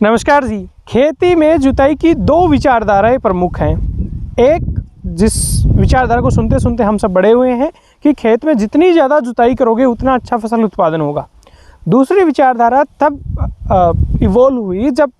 नमस्कार जी। खेती में जुताई की दो विचारधाराएं प्रमुख हैं। एक, जिस विचारधारा को सुनते सुनते हम सब बड़े हुए हैं कि खेत में जितनी ज़्यादा जुताई करोगे उतना अच्छा फसल उत्पादन होगा। दूसरी विचारधारा तब इवॉल्व हुई जब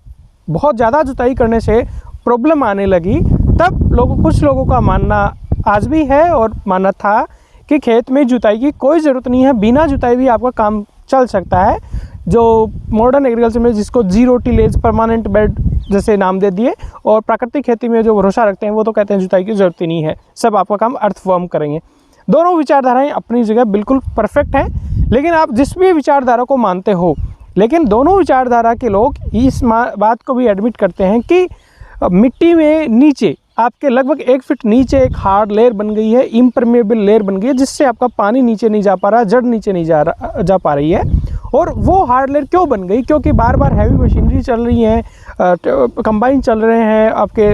बहुत ज़्यादा जुताई करने से प्रॉब्लम आने लगी। तब कुछ लोगों का मानना आज भी है और मानना था कि खेत में जुताई की कोई ज़रूरत नहीं है, बिना जुताई भी आपका काम चल सकता है। जो मॉडर्न एग्रीकल्चर में जिसको जीरो टिलेज परमानेंट बेड जैसे नाम दे दिए, और प्राकृतिक खेती में जो भरोसा रखते हैं वो तो कहते हैं जुताई की ज़रूरत ही नहीं है, सब आपका काम अर्थवर्म करेंगे। दोनों विचारधाराएं अपनी जगह बिल्कुल परफेक्ट हैं, लेकिन आप जिस भी विचारधारा को मानते हो, लेकिन दोनों विचारधारा के लोग इस बात को भी एडमिट करते हैं कि मिट्टी में नीचे आपके लगभग 1 फीट नीचे एक हार्ड लेयर बन गई है, इम्परमेबल लेयर बन गई है, जिससे आपका पानी नीचे नहीं जा पा रहा, जड़ नीचे नहीं जा पा रही है। और वो हार्ड लेयर क्यों बन गई? क्योंकि बार बार हैवी मशीनरी चल रही है, कंबाइन चल रहे हैं आपके।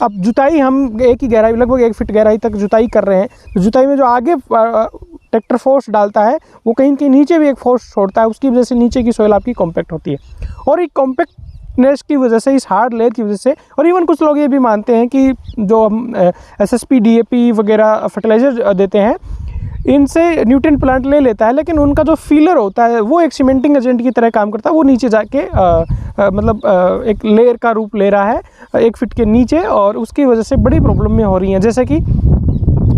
अब जुताई हम एक ही गहराई, लगभग 1 फीट गहराई तक जुताई कर रहे हैं, तो जुताई में जो आगे ट्रैक्टर फोर्स डालता है वो कहीं के नीचे भी एक फोर्स छोड़ता है, उसकी वजह से नीचे की सोइल आपकी कॉम्पैक्ट होती है। और ये कॉम्पैक्टनेस की वजह से, इस हार्ड लेयर की वजह से, और इवन कुछ लोग ये भी मानते हैं कि जो हम SSP DAP वगैरह फर्टिलाइज़र देते हैं, इनसे न्यूट्रिएंट प्लांट ले लेता है, लेकिन उनका जो फीलर होता है वो एक सीमेंटिंग एजेंट की तरह काम करता है। वो नीचे जाके एक लेयर का रूप ले रहा है 1 फीट के नीचे, और उसकी वजह से बड़ी प्रॉब्लम में हो रही हैं। जैसे कि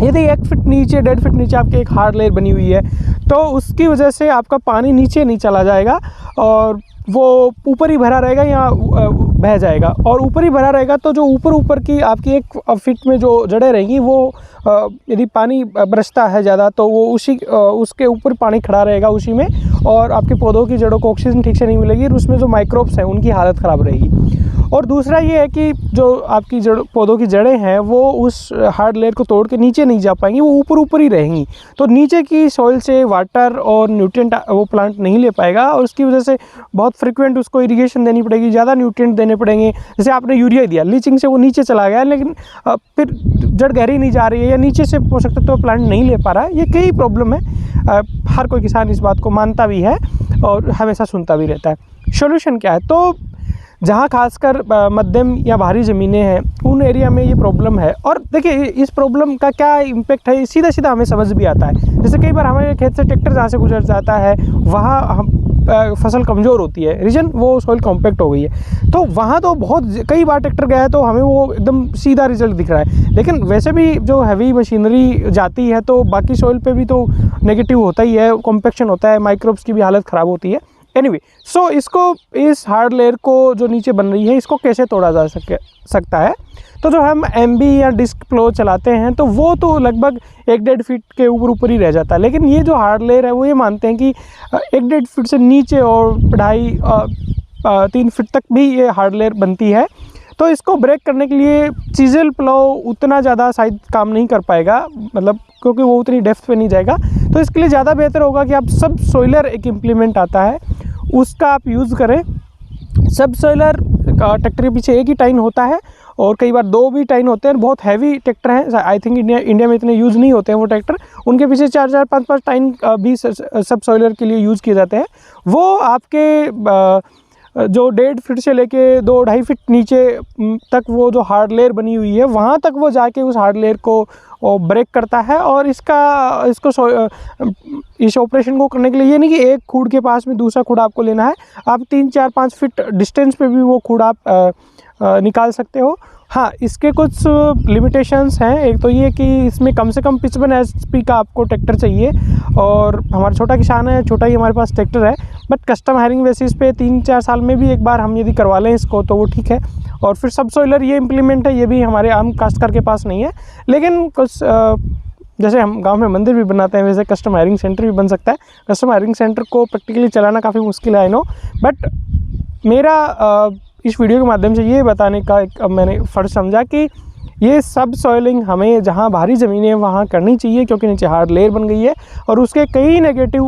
यदि 1 फीट नीचे, 1.5 फीट नीचे आपके एक हार्ड लेयर बनी हुई है, तो उसकी वजह से आपका पानी नीचे नहीं चला जाएगा और वो ऊपर ही भरा रहेगा या बह जाएगा। और ऊपर ही भरा रहेगा तो जो ऊपर की आपकी 1 फीट में जो जड़ें रहेंगी, वो यदि पानी बरसता है ज़्यादा तो वो उसके ऊपर पानी खड़ा रहेगा उसी में, और आपके पौधों की जड़ों को ऑक्सीजन ठीक से नहीं मिलेगी, और उसमें जो माइक्रोब्स हैं उनकी हालत ख़राब रहेगी। और दूसरा ये है कि जो आपकी पौधों की जड़ें हैं वो उस हार्ड लेयर को तोड़ के नीचे नहीं जा पाएंगी, वो ऊपर ही रहेंगी। तो नीचे की सॉइल से वाटर और न्यूट्रिएंट वो प्लांट नहीं ले पाएगा, और उसकी वजह से बहुत फ्रिक्वेंट उसको इरिगेशन देनी पड़ेगी, ज़्यादा न्यूट्रिएंट देने पड़ेंगे। जैसे आपने यूरिया दिया, लीचिंग से वो नीचे चला गया, लेकिन फिर जड़ गहरी नहीं जा रही है या नीचे से पोषक तत्व प्लांट नहीं ले पा रहा है। ये कई प्रॉब्लम है। हर कोई किसान इस बात को मानता भी है और हमेशा सुनता भी रहता है। सोल्यूशन क्या है? तो जहाँ खासकर मध्यम या भारी ज़मीनें हैं, उन एरिया में ये प्रॉब्लम है। और देखिए, इस प्रॉब्लम का क्या इम्पेक्ट है, सीधा हमें समझ भी आता है। जैसे कई बार हमारे खेत से ट्रैक्टर जहाँ से गुजर जाता है, वहाँ हम फसल कमज़ोर होती है, रीजन वो सॉइल कॉम्पैक्ट हो गई है, तो वहाँ तो बहुत कई बार ट्रैक्टर गया है तो हमें वो एकदम सीधा रिजल्ट दिख रहा है। लेकिन वैसे भी जो हैवी मशीनरी जाती है तो बाकी सॉइल पे भी तो नेगेटिव होता ही है, कॉम्पैक्शन होता है, माइक्रोब्स की भी हालत ख़राब होती है। एनीवे, सो इस हार्ड लेयर को जो नीचे बन रही है, इसको कैसे तोड़ा जा सकता है? तो जो हम MB या डिस्क प्लो चलाते हैं तो वो तो लगभग 1-1.5 फीट के ऊपर ही रह जाता है। लेकिन ये जो हार्ड लेयर है वो ये मानते हैं कि 1-1.5 फीट से नीचे और 2.5-3 फीट तक भी ये हार्ड लेयर बनती है। तो इसको ब्रेक करने के लिए चीज़ल प्लो उतना ज़्यादा शायद काम नहीं कर पाएगा, मतलब क्योंकि वो उतनी डेप्थ पे नहीं जाएगा। तो इसके लिए ज़्यादा बेहतर होगा कि आप सब सोइलर एक इम्प्लीमेंट आता है, उसका आप यूज़ करें। सब सोइलर ट्रैक्टर के पीछे एक ही टाइन होता है, और कई बार 2 भी टाइन होते हैं। बहुत हैवी ट्रैक्टर हैं, आई थिंक इंडिया में इतने यूज़ नहीं होते हैं वो ट्रैक्टर, उनके पीछे 4-4, 5-5 टाइन भी सब सोइलर के लिए यूज़ किए जाते हैं। वो आपके जो 1.5 फीट से लेके 2-2.5 फीट नीचे तक वो जो हार्ड लेयर बनी हुई है, वहाँ तक वो जाके उस हार्ड लेयर को ब्रेक करता है। और इस ऑपरेशन को करने के लिए ये नहीं कि एक खूड़ के पास में दूसरा खूड़ आपको लेना है, आप 3-4-5 फीट डिस्टेंस पे भी वो खूड़ आप निकाल सकते हो। हाँ, इसके कुछ लिमिटेशंस हैं। एक तो ये कि इसमें कम से कम 55 HP का आपको ट्रैक्टर चाहिए, और हमारा छोटा किसान है, छोटा ही हमारे पास ट्रैक्टर है, बट कस्टम हायरिंग बेसिस पे 3-4 साल में भी एक बार हम यदि करवा लें इसको तो वो ठीक है। और फिर सब सोइलर ये इम्प्लीमेंट है, ये भी हमारे आम काश्तकार के पास नहीं है। लेकिन कुछ जैसे हम गांव में मंदिर भी बनाते हैं, वैसे कस्टम हायरिंग सेंटर भी बन सकता है। कस्टम हायरिंग सेंटर को प्रैक्टिकली चलाना काफ़ी मुश्किल है, आई नो, बट मेरा इस वीडियो के माध्यम से ये बताने का मैंने फ़र्ज़ समझा कि ये सब सॉइलिंग हमें जहाँ भारी ज़मीनें हैं वहाँ करनी चाहिए, क्योंकि नीचे हार्ड लेयर बन गई है और उसके कई नेगेटिव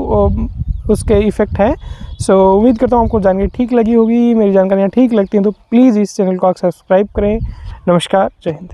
उसके इफ़ेक्ट हैं। सो उम्मीद करता हूँ आपको जानकारी ठीक लगी होगी। मेरी जानकारियाँ ठीक लगती हैं तो प्लीज़ इस चैनल को आप सब्सक्राइब करें। नमस्कार, जय हिंद।